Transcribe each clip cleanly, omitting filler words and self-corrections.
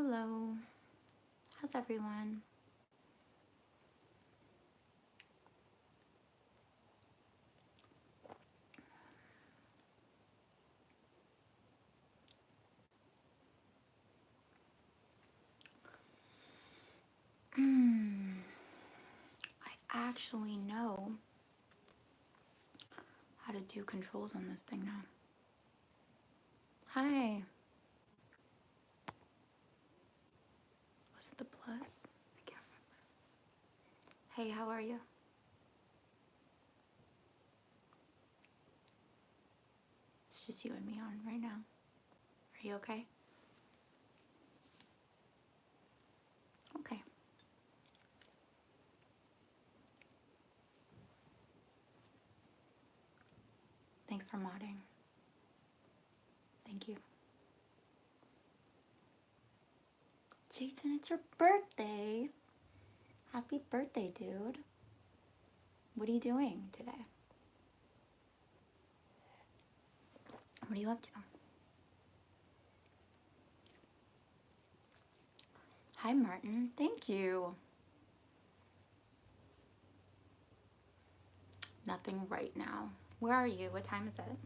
Hello. How's everyone? I actually know how to do controls on this thing now. Hi. Was it the plus? I can't remember. Hey, how are you? It's just you and me on right now. Are you okay? Okay. Thanks for modding. Thank you. Jason, it's your birthday. Happy birthday, dude. What are you doing today? What are you up to? Hi, Martin. Thank you. Nothing right now. Where are you? What time is it?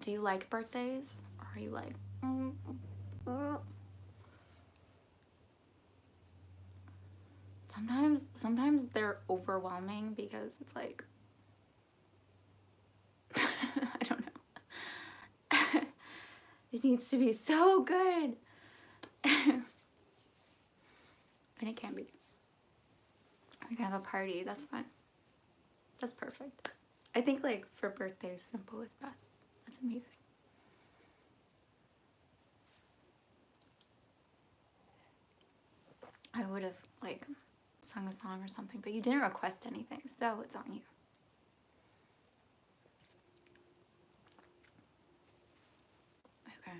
Do you like birthdays? Or are you like, sometimes they're overwhelming because it's like, I don't know. It needs to be so good. And it can be. We can have a party. That's fun. That's perfect. I think like for birthdays, simple is best. That's amazing. I would have like sung a song or something, but you didn't request anything, so it's on you. Okay.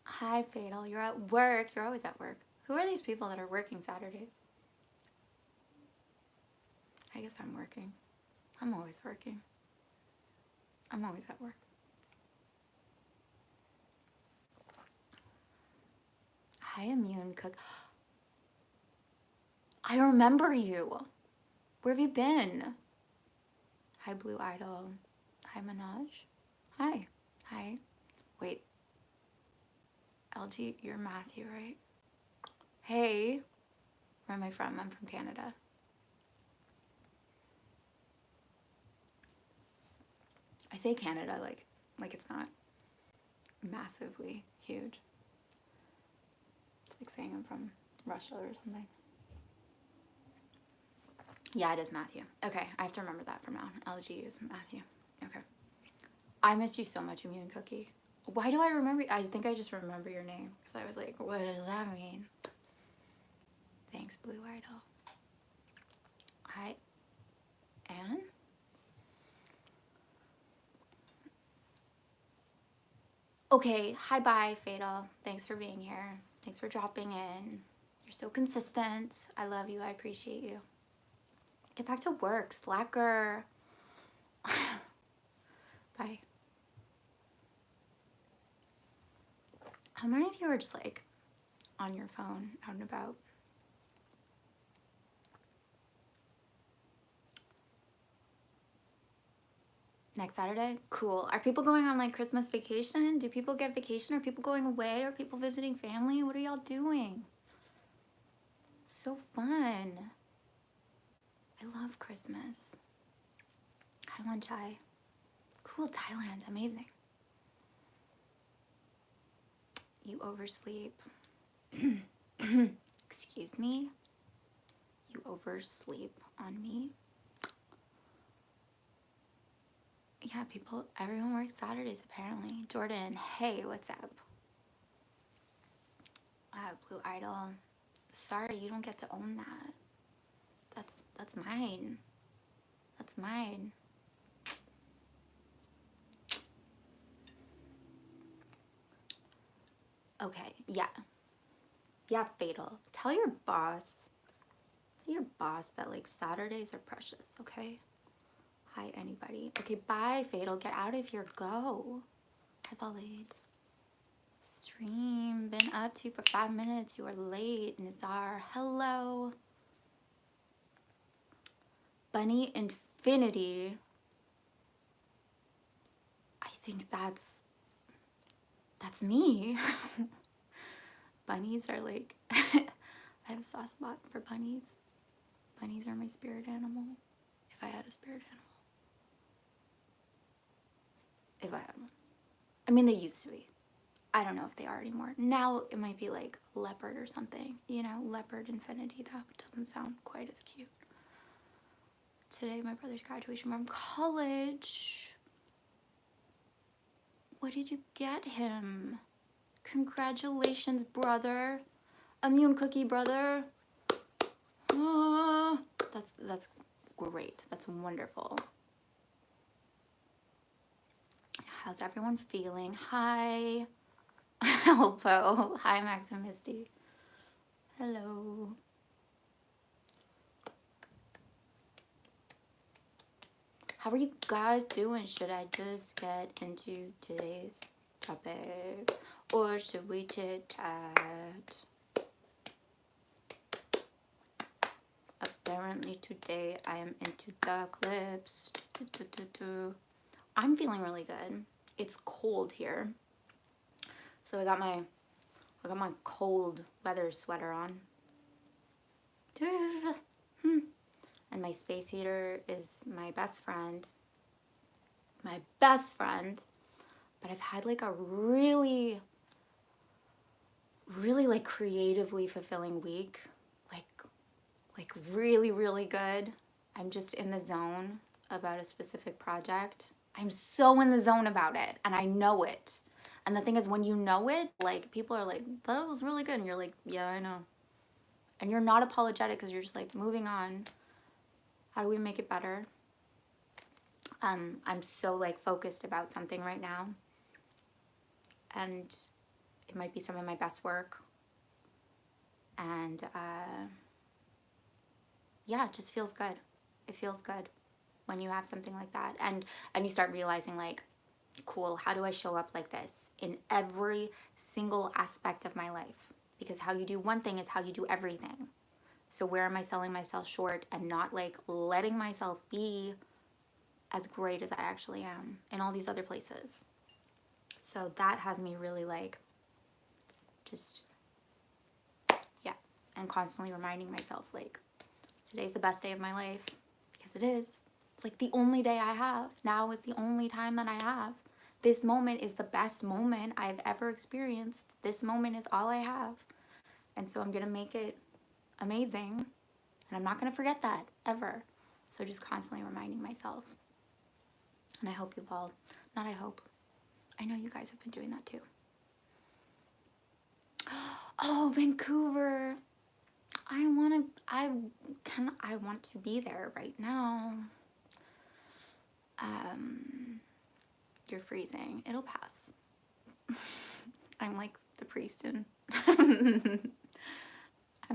Hi, Fatal. You're at work. You're always at work. Who are these people that are working Saturdays? I guess I'm working. I'm always working. I'm always at work. Hi, Immune Cook. I remember you. Where have you been? Hi, Blue Idol. Hi, Manoj. Hi. Hi. Wait. LG, you're Matthew, right? Hey. Where am I from? I'm from Canada. I say Canada like it's not massively huge. It's like saying I'm from Russia or something. Yeah, it is Matthew. Okay, I have to remember that from now on. LG is Matthew. Okay. I missed you so much, Immune Cookie. Why do I remember? I think I just remember your name because I was like, what does that mean? Thanks, Blue Idol. Hi, Anne? Okay, hi, bye, Fatal. Thanks for being here. Thanks for dropping in. You're so consistent. I love you. I appreciate you. Get back to work, slacker. Bye. How many of you are just like on your phone out and about? Next Saturday? Cool. Are people going on like Christmas vacation? Do people get vacation? Are people going away? Are people visiting family? What are y'all doing? So fun. I love Christmas. Hi, Lunchai. Cool, Thailand. Amazing. You oversleep. Excuse me? You oversleep on me? Yeah, everyone works Saturdays apparently. Jordan, hey, what's up? Blue Idol. Sorry, you don't get to own that. That's mine. That's mine. Okay, yeah. Yeah, Fatal. Tell your boss that like Saturdays are precious, okay? Hi, Hi, anybody. Okay, bye, Fatal. Get out of here. Go. Hi, Valid. Stream. Been up to for 5 minutes. You are late. Nizar. Hello. Bunny Infinity. I think that's me. Bunnies are like, I have a soft spot for bunnies. Bunnies are my spirit animal. If I had a spirit animal. If I had one. I mean, they used to be. I don't know if they are anymore. Now it might be like leopard or something. You know, leopard infinity. That doesn't sound quite as cute. Today, my brother's graduation from college. What did you get him? Congratulations, brother. Immune cookie, brother. Oh, that's great. That's wonderful. How's everyone feeling? Hi. Elpo. Hi, Max and Misty. Hello. How are you guys doing? Should I just get into today's topic? Or should we chit chat? Apparently today I am into the clips. I'm feeling really good. It's cold here. So I got my cold weather sweater on. And my space heater is my best friend. My best friend. But I've had like a really like creatively fulfilling week. Like really, really good. I'm just in the zone about a specific project. I'm so in the zone about it and I know it. And the thing is, when you know it, like people are like, that was really good. And you're like, yeah, I know. And you're not apologetic because you're just like, moving on. How do we make it better? I'm so like focused about something right now. And it might be some of my best work. And yeah, it just feels good. It feels good when you have something like that. And you start realizing like, cool, how do I show up like this in every single aspect of my life? Because how you do one thing is how you do everything. So where am I selling myself short and not like letting myself be as great as I actually am in all these other places? So that has me really like just, yeah, and constantly reminding myself like, today's the best day of my life, because it is. It's like the only day I have. Now is the only time that I have. This moment is the best moment I've ever experienced. This moment is all I have. And so I'm going to make it amazing. And I'm not going to forget that ever. So just constantly reminding myself. And I hope you've all, not I hope, I know you guys have been doing that too. Oh, Vancouver. I want to be there right now. You're freezing. It'll pass. I'm like the priest in I'm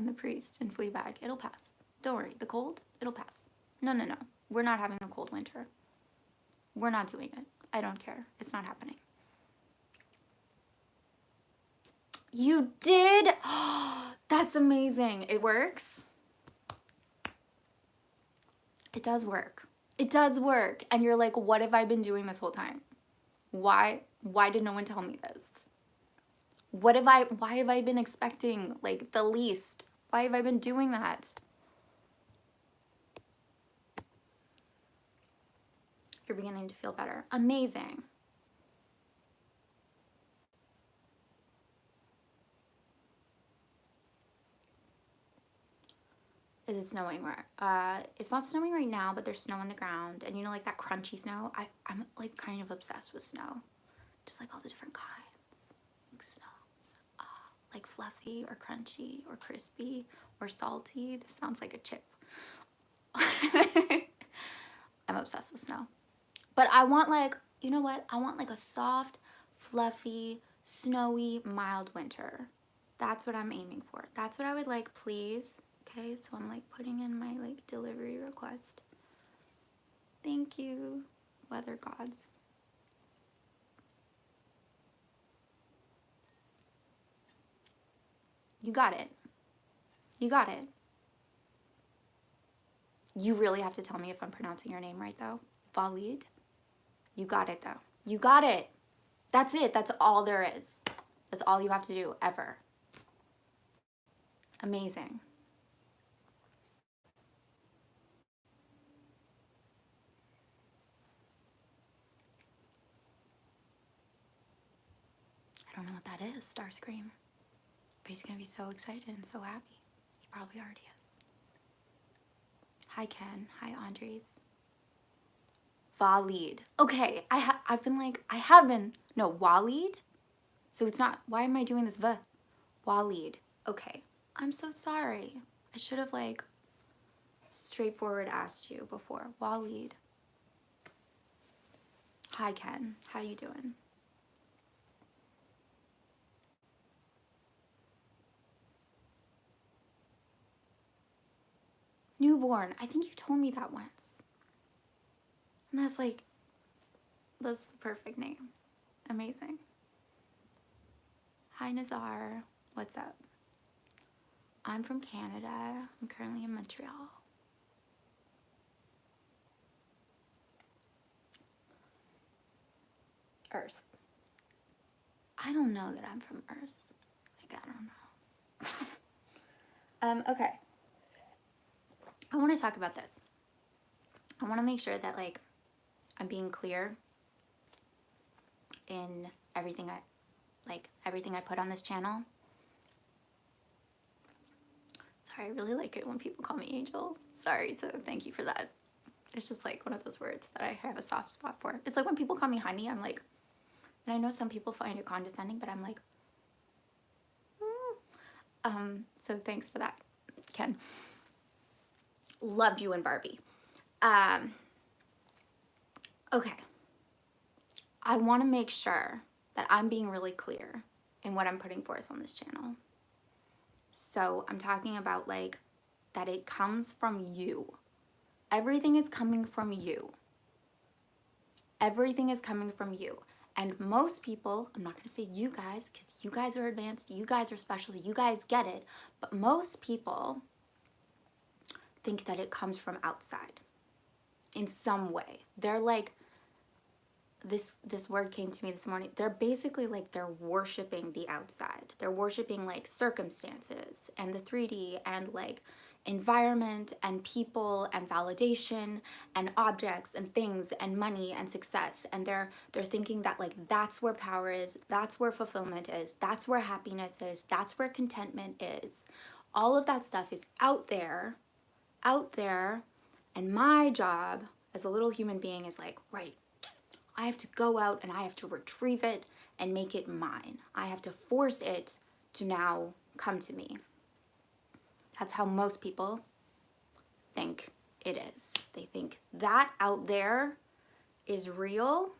the priest in Fleabag. It'll pass. Don't worry. The cold, it'll pass. No. We're not having a cold winter. We're not doing it. I don't care. It's not happening. You did? That's amazing. It works? It does work. It does work. And you're like, what have I been doing this whole time? Why did no one tell me this? Why have I been expecting like the least? Why have I been doing that? You're beginning to feel better. Amazing. Is it snowing where? It's not snowing right now, but there's snow on the ground. And you know, like that crunchy snow? I'm like kind of obsessed with snow. Just like all the different kinds. Like snows. Like fluffy or crunchy or crispy or salty. This sounds like a chip. I'm obsessed with snow. But I want like, you know what? I want like a soft, fluffy, snowy, mild winter. That's what I'm aiming for. That's what I would like, please. Okay, so I'm like putting in my like delivery request. Thank you, weather gods. You got it. You got it. You really have to tell me if I'm pronouncing your name right, though. Valid. You got it, though. You got it. That's it. That's all there is. That's all you have to do, ever. Amazing. I don't know what that is, Starscream. But he's gonna be so excited and so happy. He probably already is. Hi, Ken. Hi, Andres. Valid. Okay, I've been like, no, Walid? So it's not, why am I doing this V? Walid. Okay, I'm so sorry. I should have like straightforward asked you before. Walid. Hi, Ken. How you doing? Newborn. I think you told me that once. And that's the perfect name. Amazing. Hi, Nazar. What's up? I'm from Canada. I'm currently in Montreal. Earth. I don't know that I'm from Earth. Like, I don't know. Okay. I want to talk about this. I want to make sure that like I'm being clear in everything I put on this channel. Sorry, I really like it when people call me Angel. Sorry, so thank you for that. It's just like one of those words that I have a soft spot for. It's like when people call me honey, I'm like, and I know some people find it condescending, but I'm like, so thanks for that, Ken. Loved you and Barbie. Okay. I want to make sure that I'm being really clear in what I'm putting forth on this channel. So I'm talking about like that it comes from you. Everything is coming from you. Everything is coming from you. And most people, I'm not going to say you guys, because you guys are advanced, you guys are special, you guys get it. But most people think that it comes from outside in some way. They're like, this word came to me this morning. They're basically like they're worshiping the outside. They're worshiping like circumstances and the 3D and like environment and people and validation and objects and things and money and success. And they're thinking that like that's where power is, that's where fulfillment is, that's where happiness is, that's where contentment is. All of that stuff is out there. And my job as a little human being is like, right, I have to go out and I have to retrieve it and make it mine. I have to force it to now come to me. That's how most people think it is. They think that out there is real.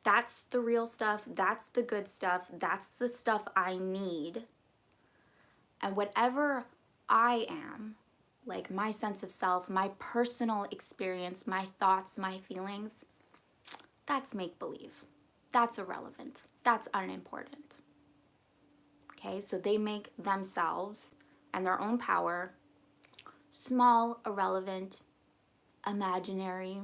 That's the real stuff. That's the good stuff. That's the stuff I need. And whatever I am, like my sense of self, my personal experience, my thoughts, my feelings, that's make-believe. That's irrelevant. That's unimportant. Okay, so they make themselves and their own power small, irrelevant, imaginary.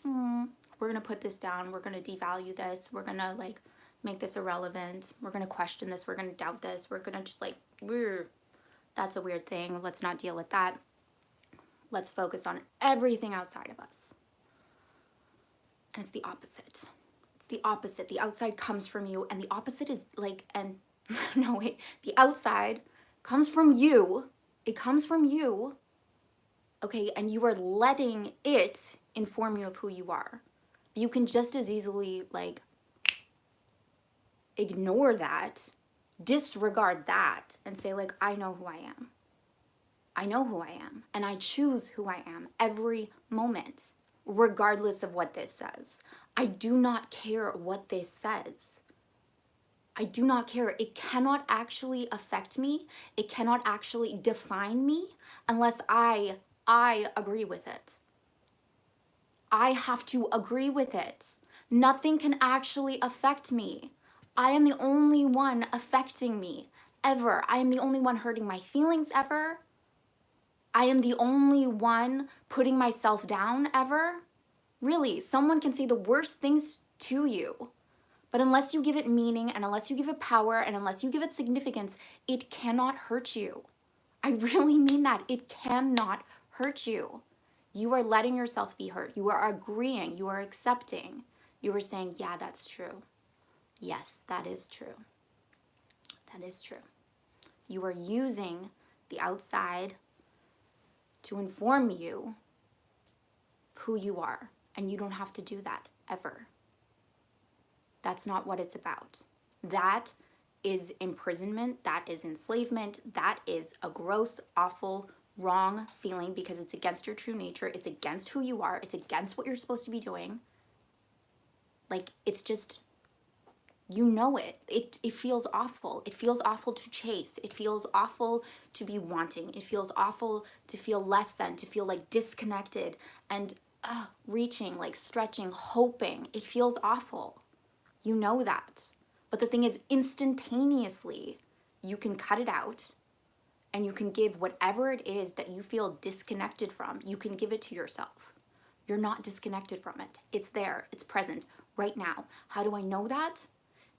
We're gonna put this down. We're gonna devalue this. We're gonna like make this irrelevant. We're gonna question this. We're gonna doubt this. We're gonna just like, that's a weird thing. Let's not deal with that. Let's focus on everything outside of us. And it's the opposite. It's the opposite. The outside comes from you, and the opposite is like, and no, wait, the outside comes from you. It comes from you, okay, and you are letting it inform you of who you are. You can just as easily like ignore that, disregard that, and say like, I know who I am. I know who I am, and I choose who I am every moment, regardless of what this says. I do not care what this says. I do not care. It cannot actually affect me. It cannot actually define me unless I agree with it. I have to agree with it. Nothing can actually affect me. I am the only one affecting me ever. I am the only one hurting my feelings ever. I am the only one putting myself down ever. Really, someone can say the worst things to you, but unless you give it meaning and unless you give it power and unless you give it significance, it cannot hurt you. I really mean that. It cannot hurt you. You are letting yourself be hurt. You are agreeing. You are accepting. You are saying, yeah, that's true. Yes, that is true. That is true. You are using the outside to inform you who you are, and you don't have to do that ever. That's not what it's about. That is imprisonment, that is enslavement, that is a gross, awful, wrong feeling because it's against your true nature, it's against who you are, it's against what you're supposed to be doing. Like, it's just, you know it. It feels awful. It feels awful to chase. It feels awful to be wanting. It feels awful to feel less than, to feel like disconnected and reaching, like stretching, hoping. It feels awful. You know that. But the thing is, instantaneously, you can cut it out and you can give whatever it is that you feel disconnected from, you can give it to yourself. You're not disconnected from it. It's there. It's present right now. How do I know that?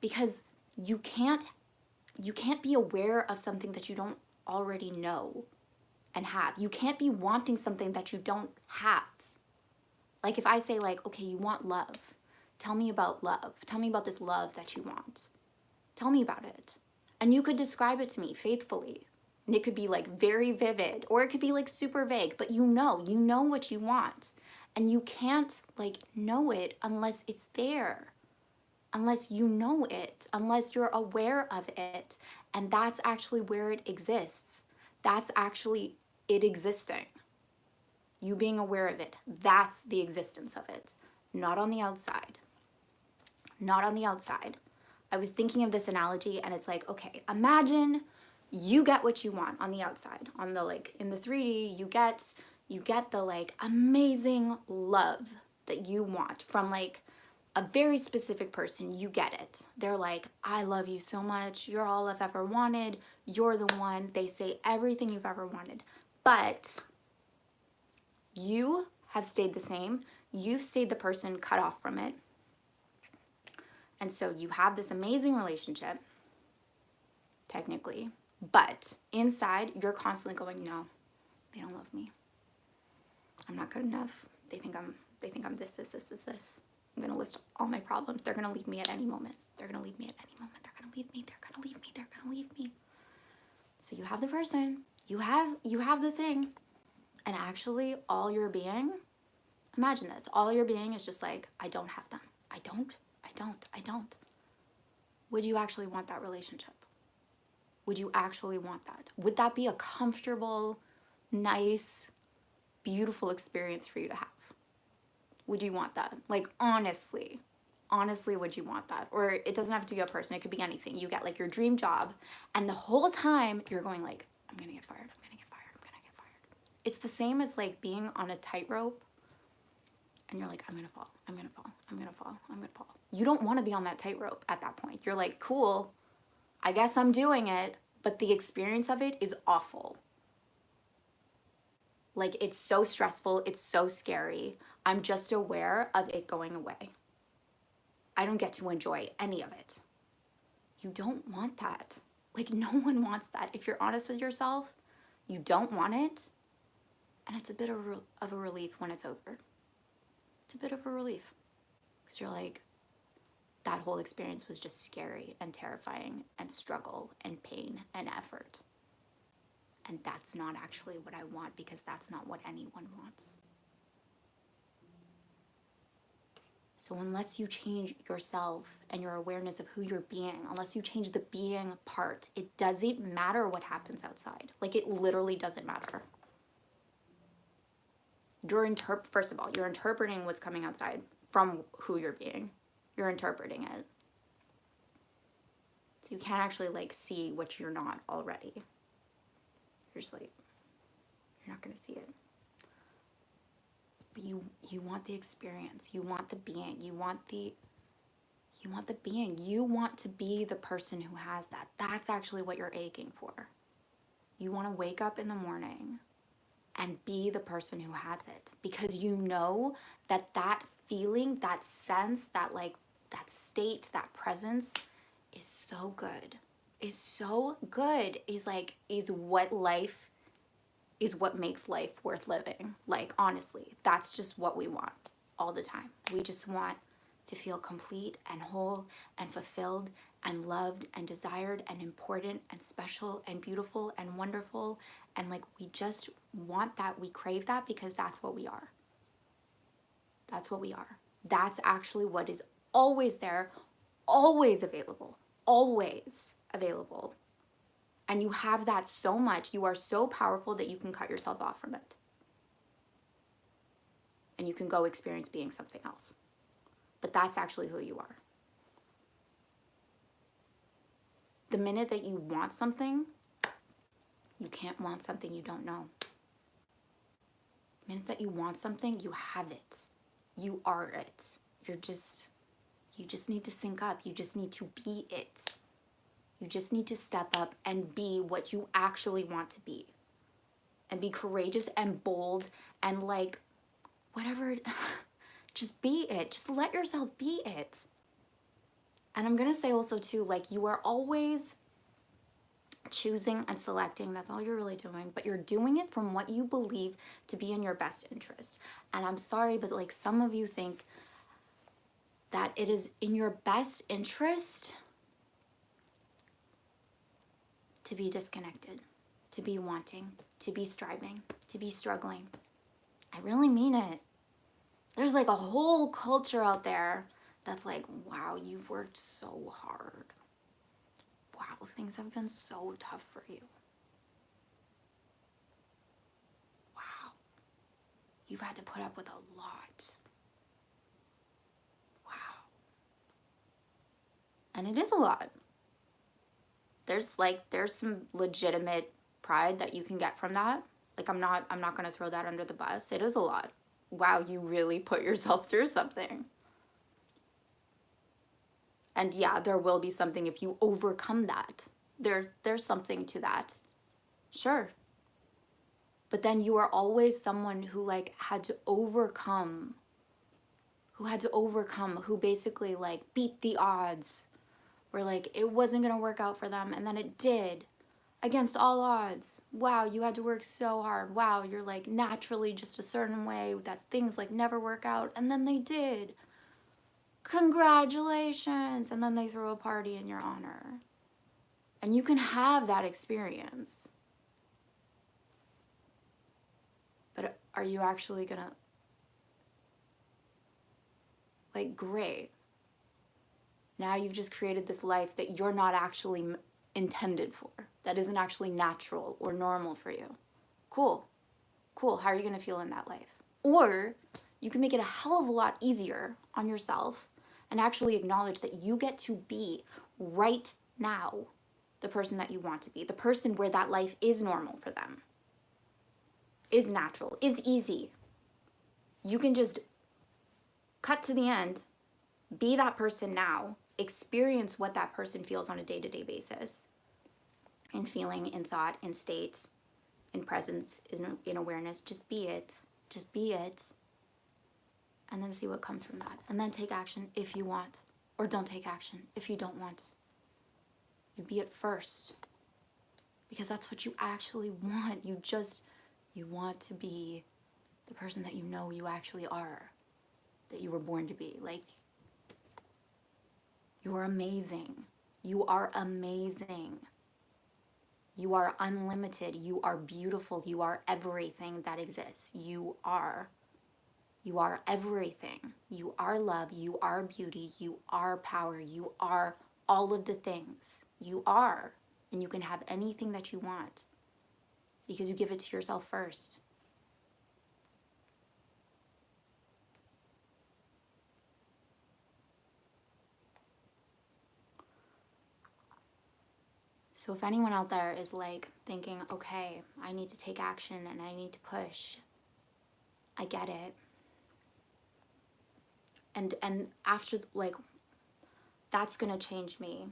Because you can't be aware of something that you don't already know and have. You can't be wanting something that you don't have. Like if I say like, okay, you want love. Tell me about love. Tell me about this love that you want. Tell me about it. And you could describe it to me faithfully. And it could be like very vivid or it could be like super vague, but you know what you want. And you can't like know it unless it's there. Unless you know it, unless you're aware of it. And that's actually where it exists. That's actually it existing. You being aware of it. That's the existence of it. Not on the outside. Not on the outside. I was thinking of this analogy and it's like, okay, imagine you get what you want on the outside. On the like, in the 3D, you get the like amazing love that you want from like a very specific person. You get it. They're like, I love you so much. You're all I've ever wanted. You're the one. They say everything you've ever wanted. But you have stayed the same. You've stayed the person cut off from it. And so you have this amazing relationship, technically, but inside you're constantly going, no, they don't love me. I'm not good enough. They think I'm this. I'm gonna list all my problems. They're gonna leave me at any moment. They're gonna leave me. So you have the person, you have the thing, and actually all your being, imagine this, all your being is just like, I don't have them. I don't. Would you actually want that relationship? Would you actually want that? Would that be a comfortable, nice, beautiful experience for you to have? Would you want that? Like, honestly, would you want that? Or it doesn't have to be a person. It could be anything. You get like your dream job and the whole time you're going like, I'm going to get fired. It's the same as like being on a tightrope and you're like, I'm going to fall. You don't want to be on that tightrope at that point. You're like, cool, I guess I'm doing it, but the experience of it is awful. Like, it's so stressful. It's so scary. I'm just aware of it going away. I don't get to enjoy any of it. You don't want that. Like, no one wants that. If you're honest with yourself, you don't want it. And it's a bit of a relief when it's over. It's a bit of a relief. Because you're like, that whole experience was just scary and terrifying and struggle and pain and effort. And that's not actually what I want, because that's not what anyone wants. So unless you change yourself and your awareness of who you're being, unless you change the being part, it doesn't matter what happens outside. Like, it literally doesn't matter. First of all, you're interpreting what's coming outside from who you're being. You're interpreting it. So you can't actually like see what you're not already. You're just like, you're not going to see it. But you want the experience. You want the being. You want the being. You want to be the person who has that. That's actually what you're aching for. You want to wake up in the morning and be the person who has it, because you know that that feeling, that sense, that like that state, that presence is so good. Is so good. Is what life is, what makes life worth living. Like, honestly, that's just what we want all the time. We just want to feel complete and whole and fulfilled and loved and desired and important and special and beautiful and wonderful. And like, we just want that. We crave that because that's what we are. That's what we are. That's actually what is always there, always available, always available. And you have that so much. You are so powerful that you can cut yourself off from it. And you can go experience being something else. But that's actually who you are. The minute that you want something, you can't want something you don't know. The minute that you want something, you have it. You are it. You just need to sync up. You just need to be it. You just need to step up and be what you actually want to be. And be courageous and bold and like, whatever, just be it. Just let yourself be it. And I'm gonna say also too, like, you are always choosing and selecting. That's all you're really doing, but you're doing it from what you believe to be in your best interest. And I'm sorry, but like, some of you think that it is in your best interest to be disconnected, to be wanting, to be striving, to be struggling. I really mean it. There's like a whole culture out there that's like, wow, you've worked so hard. Wow, things have been so tough for you. Wow, you've had to put up with a lot. Wow. And it is a lot. There's some legitimate pride that you can get from that. Like, I'm not gonna throw that under the bus. It is a lot. Wow, you really put yourself through something. And yeah, there will be something if you overcome that. There's something to that. Sure. But then you are always someone who like had to overcome, who basically like beat the odds, where like it wasn't gonna work out for them and then it did. Against all odds. Wow, you had to work so hard. Wow, you're like naturally just a certain way that things like never work out, and then they did. Congratulations. And then they throw a party in your honor. And you can have that experience. But are you actually gonna, like, great. Now you've just created this life that you're not actually intended for, that isn't actually natural or normal for you. Cool. How are you gonna feel in that life? Or you can make it a hell of a lot easier on yourself and actually acknowledge that you get to be right now the person that you want to be, the person where that life is normal for them, is natural, is easy. You can just cut to the end, be that person now, experience what that person feels on a day-to-day basis, in feeling, in thought, in state, in presence, in awareness. Just be it. Just be it. And then see what comes from that. And then take action if you want. Or don't take action if you don't want. You be it first. Because that's what you actually want. You want to be the person that you know you actually are. That you were born to be. Like, you are amazing. You are amazing. You are unlimited. You are beautiful. You are everything that exists. You are. You are everything. You are love. You are beauty. You are power. You are all of the things. You are. And you can have anything that you want because you give it to yourself first. So if anyone out there is like thinking, okay, I need to take action and I need to push, I get it. And after, like, that's gonna change me.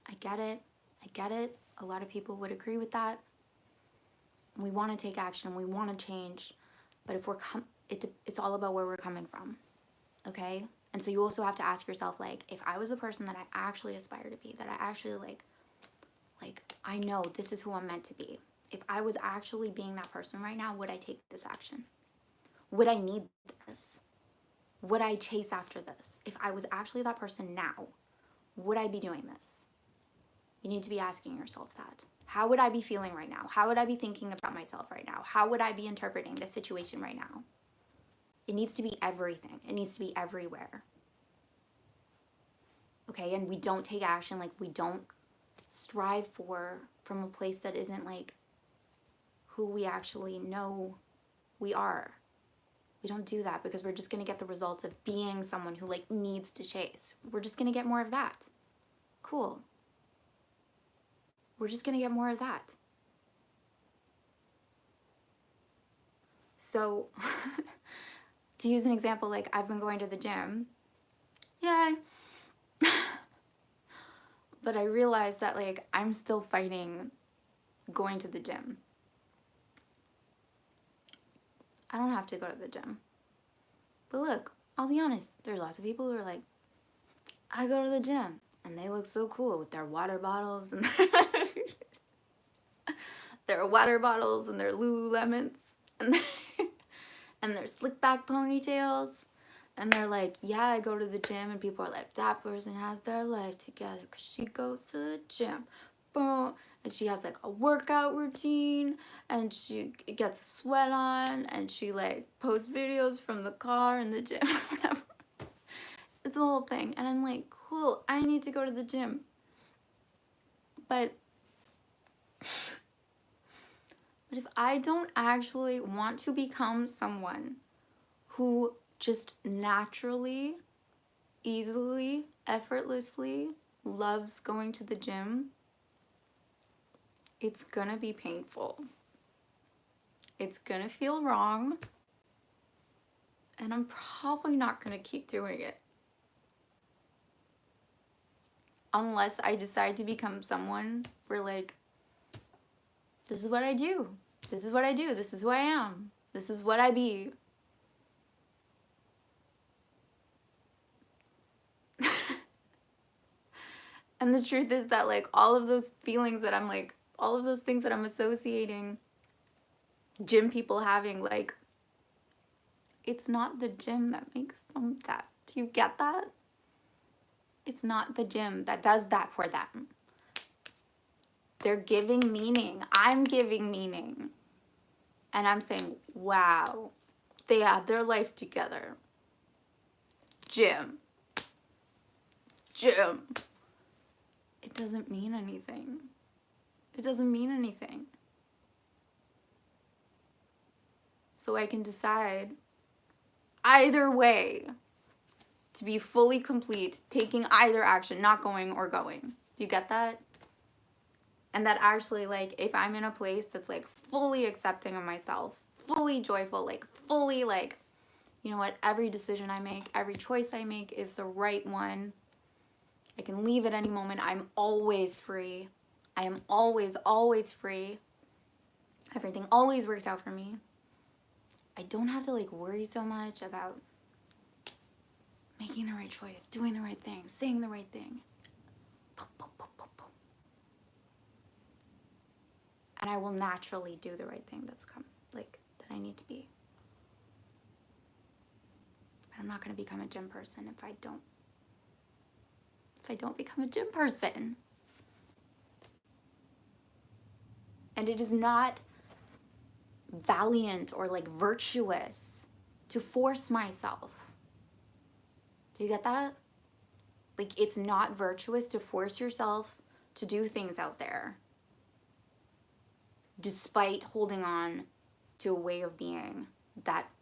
I get it. A lot of people would agree with that. We want to take action, we want to change, but if we're it's all about where we're coming from, okay? And so you also have to ask yourself, like, if I was the person that I actually aspire to be, that I actually like I know this is who I'm meant to be. If I was actually being that person right now, would I take this action? Would I need this? Would I chase after this? If I was actually that person now, would I be doing this? You need to be asking yourself that. How would I be feeling right now? How would I be thinking about myself right now? How would I be interpreting this situation right now? It needs to be everything. It needs to be everywhere. Okay, and we don't take action, like we don't strive from a place that isn't like who we actually know we are. We don't do that because we're just going to get the results of being someone who like needs to chase. We're just going to get more of that. Cool. We're just going to get more of that. So to use an example, like I've been going to the gym. Yay. But I realized that like I'm still fighting going to the gym. I don't have to go to the gym. But look, I'll be honest, there's lots of people who are like, I go to the gym and they look so cool with their water bottles and their water bottles and their Lululemons and and their slick back ponytails. And they're like, yeah, I go to the gym. And people are like, that person has their life together because she goes to the gym. Boom. And she has like a workout routine. And she gets a sweat on. And she like posts videos from the car in the gym. Whatever. It's the whole thing. And I'm like, cool, I need to go to the gym. But if I don't actually want to become someone who just naturally, easily, effortlessly loves going to the gym, it's gonna be painful. It's gonna feel wrong. And I'm probably not gonna keep doing it. Unless I decide to become someone where like, this is what I do. This is what I do. This is who I am. This is what I be. And the truth is that like all of those feelings that I'm like, all of those things that I'm associating gym people having, like, it's not the gym that makes them that. Do you get that? It's not the gym that does that for them. They're giving meaning. I'm giving meaning. And I'm saying, wow, they have their life together. Gym. Gym. It doesn't mean anything. It doesn't mean anything. So I can decide either way to be fully complete, taking either action, not going or going. Do you get that? And that actually, like, if I'm in a place that's like fully accepting of myself, fully joyful, like fully like, you know what, every decision I make, every choice I make is the right one. I can leave at any moment. I'm always free. I am always, always free. Everything always works out for me. I don't have to like worry so much about making the right choice, doing the right thing, saying the right thing. And I will naturally do the right thing that I need to be. But I'm not going to become a gym person if I don't become a gym person. And it is not valiant or like virtuous to force myself. Do you get that? Like, it's not virtuous to force yourself to do things out there despite holding on to a way of being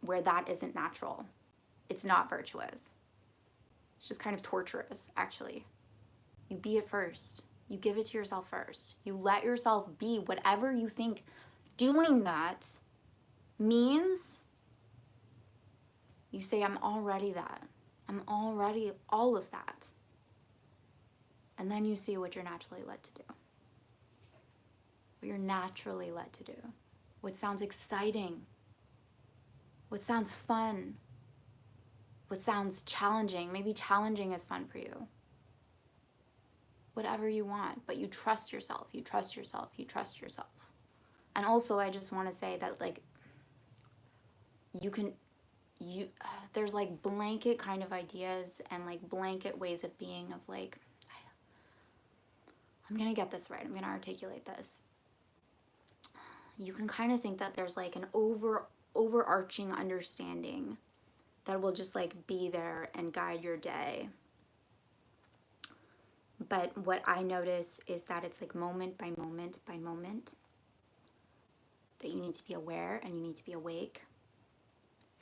where that isn't natural. It's not virtuous. It's just kind of torturous, actually. You be it first. You give it to yourself first. You let yourself be whatever you think doing that means. You say, I'm already that. I'm already all of that. And then you see what you're naturally led to do. What you're naturally led to do. What sounds exciting. What sounds fun. What sounds challenging. Maybe challenging is fun for you. Whatever you want, but you trust yourself. You trust yourself. You trust yourself. And also, I just want to say that, like, there's like blanket kind of ideas and like blanket ways of being of like, I'm gonna get this right, I'm gonna articulate this. You can kind of think that there's like an overarching understanding that will just like be there and guide your day. But what I notice is that it's like moment by moment by moment that you need to be aware and you need to be awake.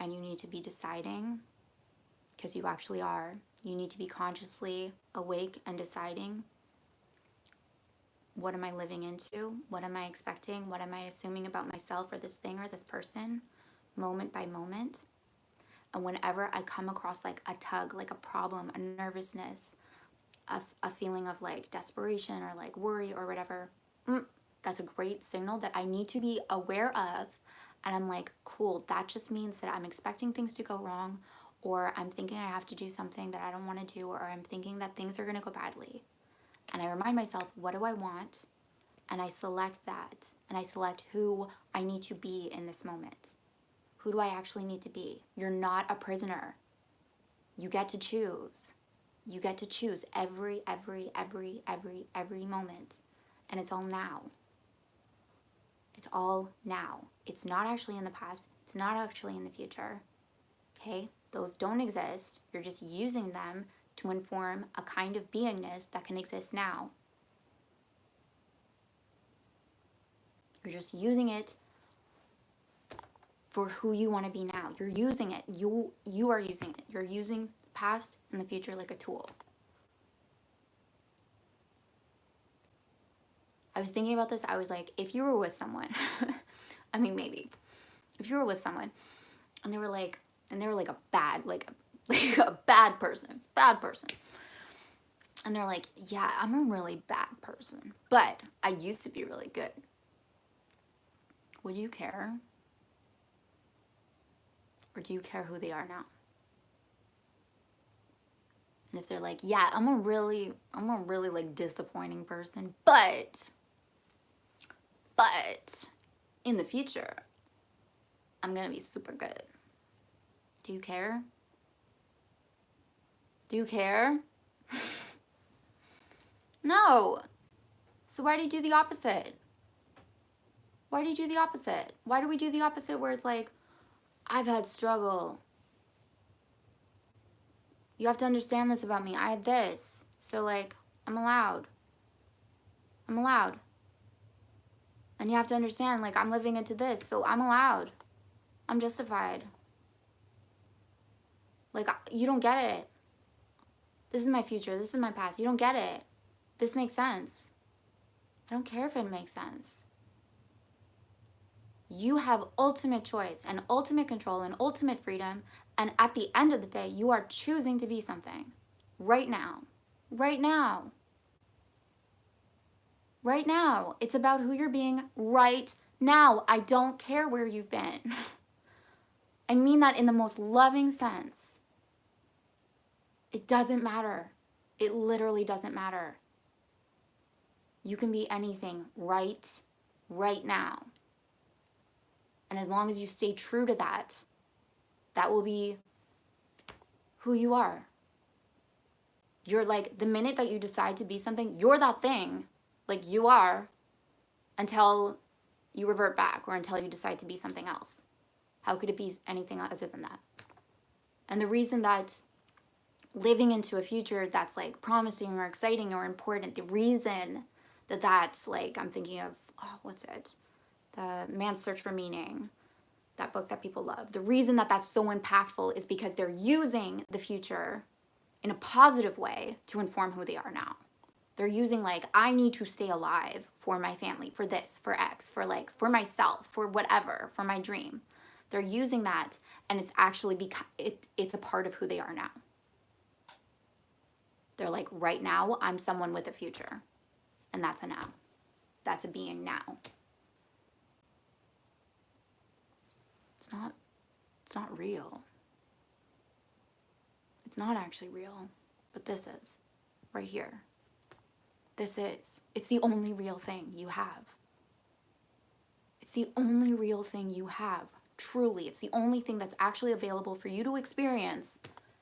And you need to be deciding, because you actually are. You need to be consciously awake and deciding, what am I living into? What am I expecting? What am I assuming about myself or this thing or this person? Moment by moment. And whenever I come across like a tug, like a problem, a nervousness, a feeling of like desperation or like worry or whatever, that's a great signal that I need to be aware of. And I'm like, cool, that just means that I'm expecting things to go wrong, or I'm thinking I have to do something that I don't want to do, or I'm thinking that things are going to go badly. And I remind myself, what do I want? And I select that. And I select who I need to be in this moment. Who do I actually need to be? You're not a prisoner. You get to choose. You get to choose every moment. And it's all now. It's all now. It's not actually in the past. It's not actually in the future. Okay? Those don't exist. You're just using them to inform a kind of beingness that can exist now. You're just using it for who you want to be now. You're using it. You are using it. You're using the past and the future like a tool. I was thinking about this. I was like, if you were with someone, I mean, maybe, if you were with someone and they were like a bad, like a bad person, and they're like, yeah, I'm a really bad person, but I used to be really good. Would you care? Or do you care who they are now? And if they're like, yeah, I'm a really like disappointing person, but in the future, I'm gonna be super good. Do you care? Do you care? No. So why do you do the opposite? Why do you do the opposite? Why do we do the opposite where it's like, I've had struggle. You have to understand this about me. I had this. So like, I'm allowed. And you have to understand, like, I'm living into this, so I'm allowed. I'm justified. Like, you don't get it. This is my future. This is my past. You don't get it. This makes sense. I don't care if it makes sense. You have ultimate choice and ultimate control and ultimate freedom. And at the end of the day, you are choosing to be something. Right now. Right now. Right now. It's about who you're being right now. I don't care where you've been. I mean that in the most loving sense. It doesn't matter. It literally doesn't matter. You can be anything right now. And as long as you stay true to that, that will be who you are. You're like, the minute that you decide to be something, you're that thing. Like you are, until you revert back or until you decide to be something else. How could it be anything other than that? And the reason that living into a future that's like promising or exciting or important, the reason that that's like, I'm thinking of, what's it? The Man's Search for Meaning, that book that people love. The reason that that's so impactful is because they're using the future in a positive way to inform who they are now. They're using like, I need to stay alive for my family, for this, for X, for like, for myself, for whatever, for my dream. They're using that, and it's actually it's a part of who they are now. They're like, right now, I'm someone with a future. And that's a now. That's a being now. It's not real. It's not actually real. But this is. Right here. This is. It's the only real thing you have. It's the only real thing you have. Truly. It's the only thing that's actually available for you to experience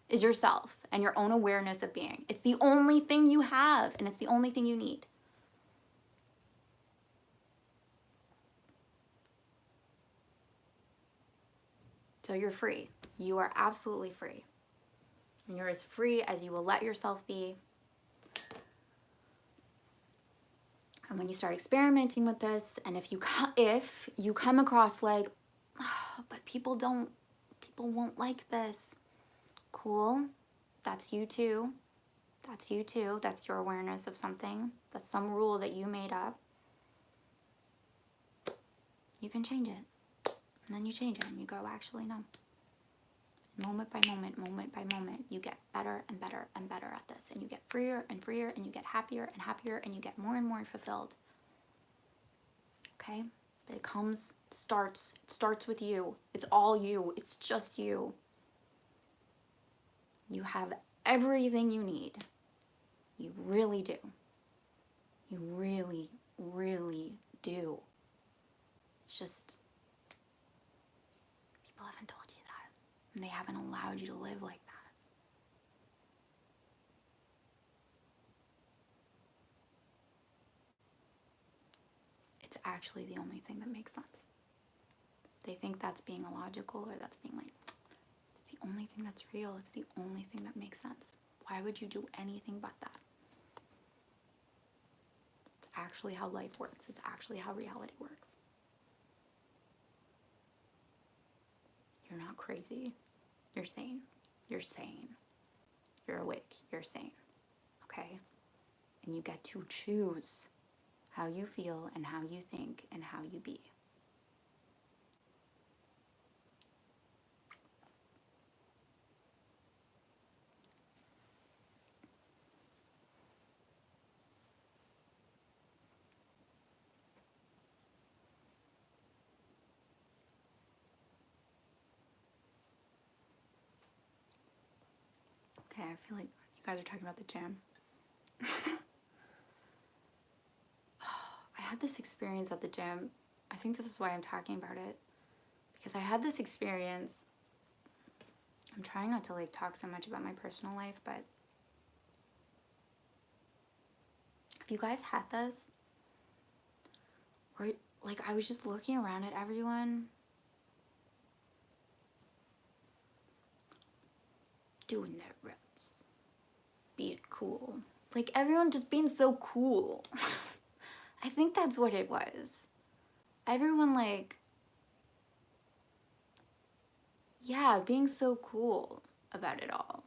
is yourself and your own awareness of being. It's the only thing you have, and it's the only thing you need. So you're free. You are absolutely free. And you're as free as you will let yourself be. And when you start experimenting with this, and if you come across like, oh, but people won't like this. Cool. That's you too. That's you too. That's your awareness of something. That's some rule that you made up. You can change it. And then you change it and you go, actually, no. Moment by moment, you get better and better and better at this. And you get freer and freer, and you get happier and happier, and you get more and more fulfilled. Okay? But it starts with you. It's all you. It's just you. You have everything you need. You really do. You really, really do. It's just, people haven't told you that. And they haven't allowed you to live like that. It's actually the only thing that makes sense. They think that's being illogical, or that's being like, it's the only thing that's real. It's the only thing that makes sense. Why would you do anything but that? It's actually how life works. It's actually how reality works. You're not crazy. You're sane. You're sane. You're awake. You're sane. Okay? And you get to choose how you feel and how you think and how you be. Okay, I feel like you guys are talking about the gym. I had this experience at the gym. I think this is why I'm talking about it. Because I had this experience. I'm trying not to like talk so much about my personal life, but have you guys had this? Where like I was just looking around at everyone doing their reps, being cool. Like everyone just being so cool. I think that's what it was. Everyone like, yeah, being so cool about it all.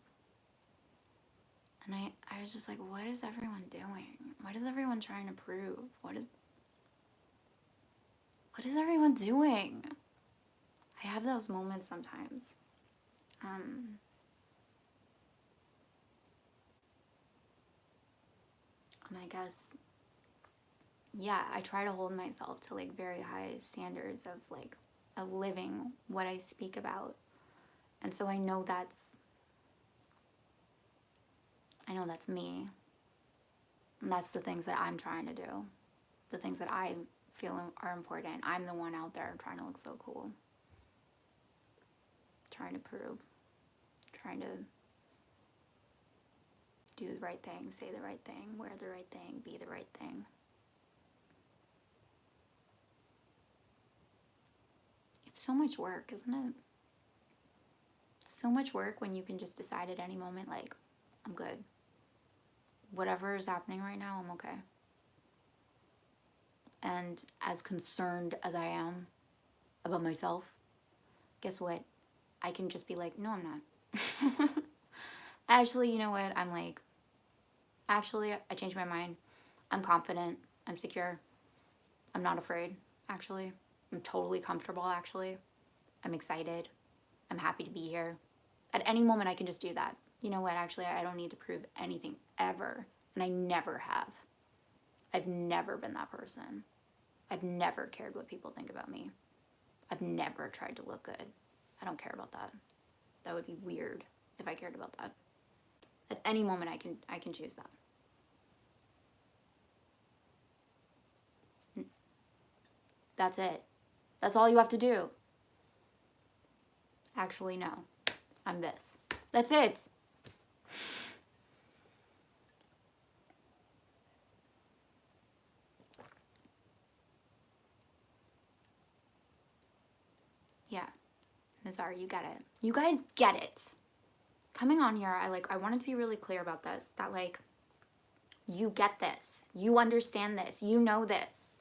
And I was just like, what is everyone doing? What is everyone trying to prove? What is everyone doing? I have those moments sometimes. And I guess, yeah, I try to hold myself to like very high standards of like of living what I speak about. And so I know that's me. And that's the things that I'm trying to do. The things that I feel are important. I'm the one out there trying to look so cool. Trying to prove. Trying to do the right thing, say the right thing, wear the right thing, be the right thing. It's so much work, isn't it? It's so much work when you can just decide at any moment, like, I'm good. Whatever is happening right now, I'm okay. And as concerned as I am about myself, guess what? I can just be like, no, I'm not. Actually, you know what? I'm like, actually, I changed my mind. I'm confident. I'm secure. I'm not afraid, actually. I'm totally comfortable, actually. I'm excited. I'm happy to be here. At any moment, I can just do that. You know what? Actually, I don't need to prove anything ever. And I never have. I've never been that person. I've never cared what people think about me. I've never tried to look good. I don't care about that. That would be weird if I cared about that. At any moment I can choose that. That's it. That's all you have to do. Actually, no. I'm this. That's it. Yeah. Nazar, you get it. You guys get it. Coming on here, I wanted to be really clear about this. That like, you get this. You understand this. You know this.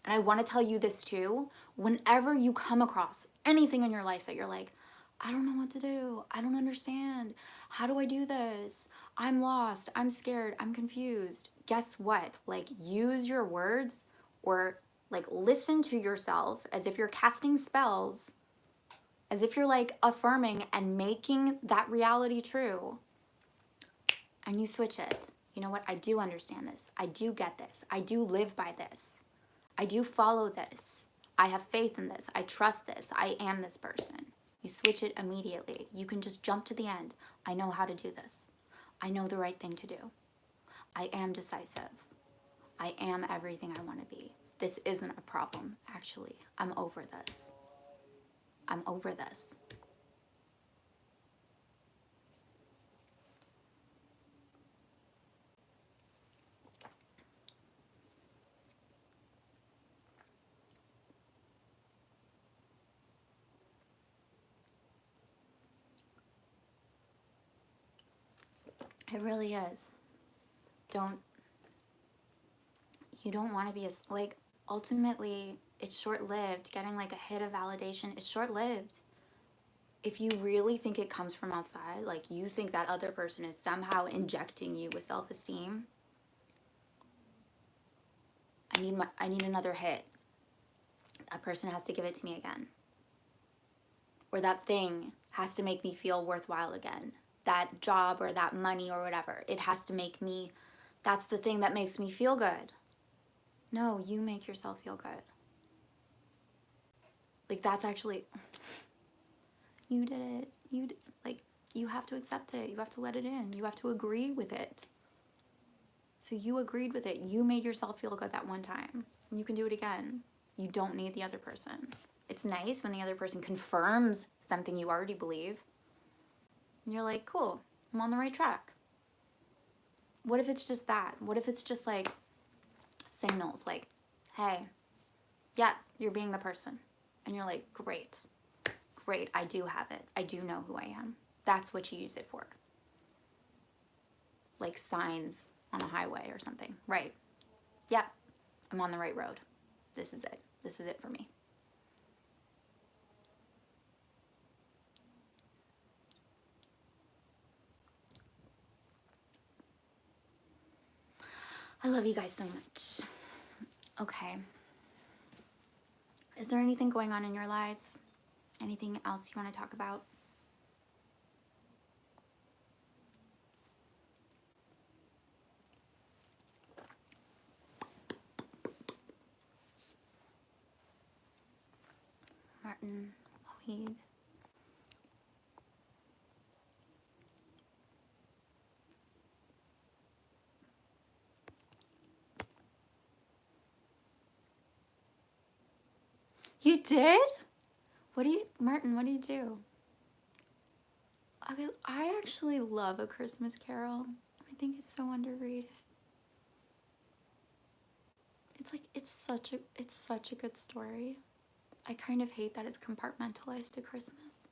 And I want to tell you this too. Whenever you come across anything in your life that you're like, I don't know what to do. I don't understand. How do I do this? I'm lost. I'm scared. I'm confused. Guess what? Like, use your words or like listen to yourself as if you're casting spells, as if you're like affirming and making that reality true. And you switch it. You know what? I do understand this. I do get this. I do live by this. I do follow this. I have faith in this. I trust this. I am this person. You switch it immediately. You can just jump to the end. I know how to do this. I know the right thing to do. I am decisive. I am everything I want to be. This isn't a problem, actually. I'm over this. I'm over this. It really is. You don't want to be like, ultimately, it's short-lived. Getting like a hit of validation is short-lived. If you really think it comes from outside, like you think that other person is somehow injecting you with self-esteem, I need another hit. That person has to give it to me again. Or that thing has to make me feel worthwhile again. That job or that money or whatever, it has to make me, that's the thing that makes me feel good. No, you make yourself feel good. Like, that's actually, you did it. You have to accept it. You have to let it in. You have to agree with it. So you agreed with it. You made yourself feel good that one time. And you can do it again. You don't need the other person. It's nice when the other person confirms something you already believe. And you're like, cool, I'm on the right track. What if it's just that? What if it's just like signals like, hey, yeah, you're being the person. And you're like, great, I do have it. I do know who I am. That's what you use it for. Like signs on a highway or something. Right. Yeah, I'm on the right road. This is it. This is it for me. I love you guys so much. Okay. Is there anything going on in your lives? Anything else you want to talk about? Martin, Wahid. You did? Martin, what do you do? I actually love A Christmas Carol. I think it's so underrated. It's like, it's such a good story. I kind of hate that it's compartmentalized to Christmas.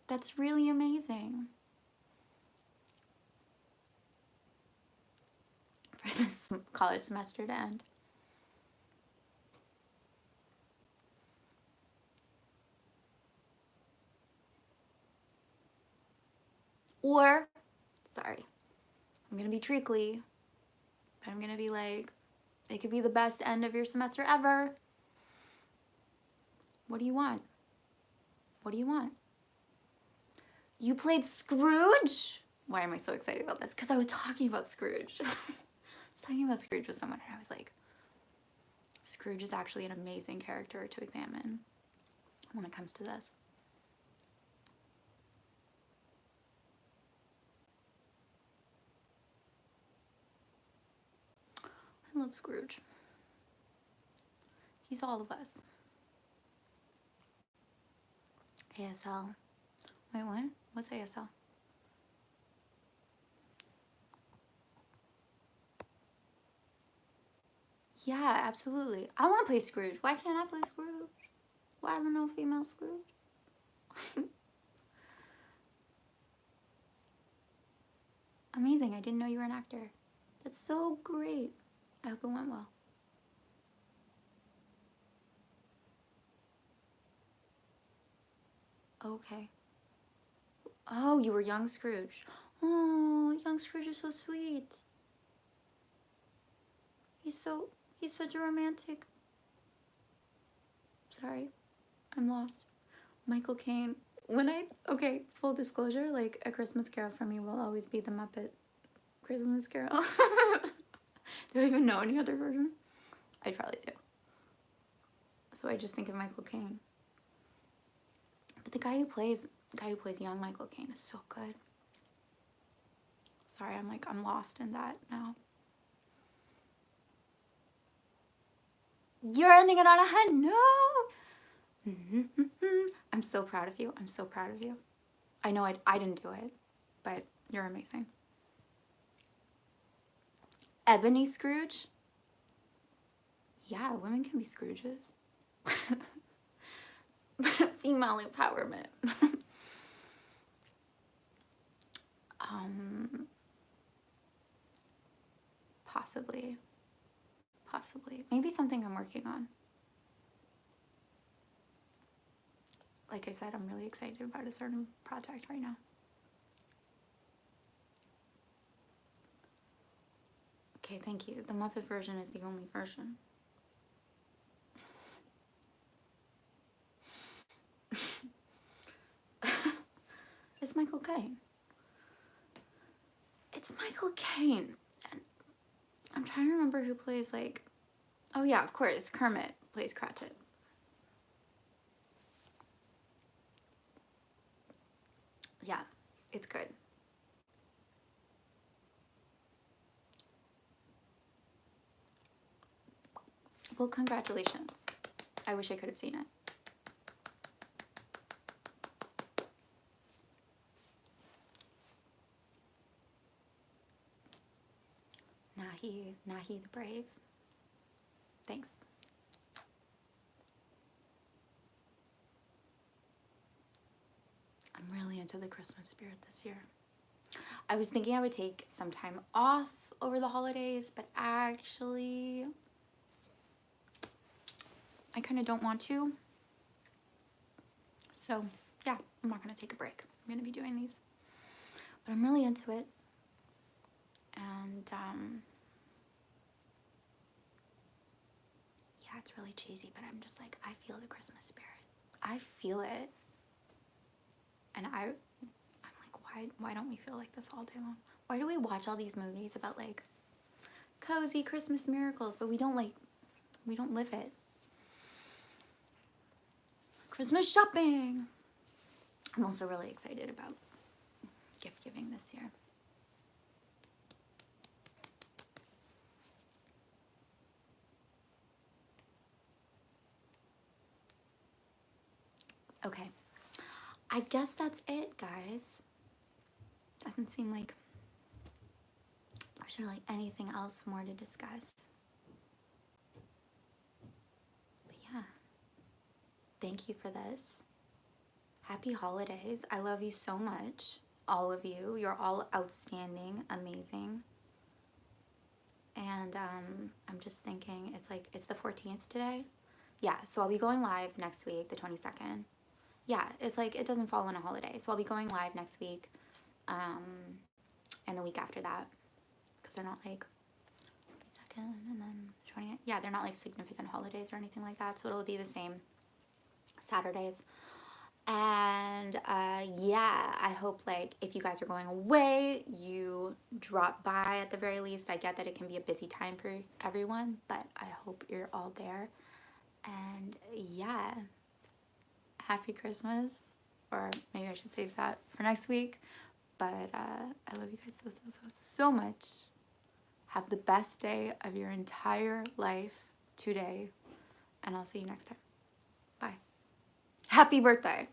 That's really amazing. For this college semester to end. Or, sorry, I'm gonna be treacly, but I'm gonna be like, it could be the best end of your semester ever. What do you want? What do you want? You played Scrooge? Why am I so excited about this? Because I was talking about Scrooge. I was talking about Scrooge with someone and I was like, Scrooge is actually an amazing character to examine when it comes to this. I love Scrooge. He's all of us. ASL. Wait, what? What's ASL? Yeah, absolutely. I want to play Scrooge. Why can't I play Scrooge? Why are there no female Scrooge? Amazing. I didn't know you were an actor. That's so great. I hope it went well. Okay. Oh, you were young Scrooge. Oh, young Scrooge is so sweet. He's such a romantic. Sorry, I'm lost. Michael Caine. Okay, full disclosure, like A Christmas Carol for me will always be the Muppet Christmas Carol. Do I even know any other version? I probably do. So I just think of Michael Caine. But the guy who plays young Michael Caine is so good. Sorry, I'm lost in that now. You're ending it on a high note. I'm so proud of you. I'm so proud of you. I know I didn't do it, but you're amazing. Ebony Scrooge? Yeah, women can be Scrooges. Female empowerment. Possibly. Maybe something I'm working on. Like I said, I'm really excited about a certain project right now. Okay, thank you. The Muppet version is the only version. It's Michael Caine. It's Michael Caine. And I'm trying to remember who plays like... Oh yeah, of course. Kermit plays Cratchit. Yeah, it's good. Well, congratulations. I wish I could have seen it. Nahi the Brave. Thanks. I'm really into the Christmas spirit this year. I was thinking I would take some time off over the holidays, but actually, I kind of don't want to. So, yeah, I'm not going to take a break. I'm going to be doing these. But I'm really into it. And, yeah, it's really cheesy, but I'm just like, I feel the Christmas spirit. I feel it. And I'm like, why don't we feel like this all day long? Why do we watch all these movies about like cozy Christmas miracles, but we don't live it? Christmas shopping. I'm also really excited about gift giving this year. Okay. I guess that's it, guys. Doesn't seem like there's really anything else more to discuss. But yeah. Thank you for this. Happy holidays. I love you so much. All of you. You're all outstanding, amazing. And I'm just thinking, it's the 14th today. Yeah, so I'll be going live next week, the 22nd. Yeah, it's like, it doesn't fall on a holiday. So I'll be going live next week, and the week after that. Because they're not like 22nd and then 20th. Yeah, they're not like significant holidays or anything like that. So it'll be the same Saturdays. And yeah, I hope like if you guys are going away, you drop by at the very least. I get that it can be a busy time for everyone, but I hope you're all there. And yeah, happy Christmas, or maybe I should save that for next week. But I love you guys so much. Have the best day of your entire life today, and I'll see you next time. Bye. Happy birthday.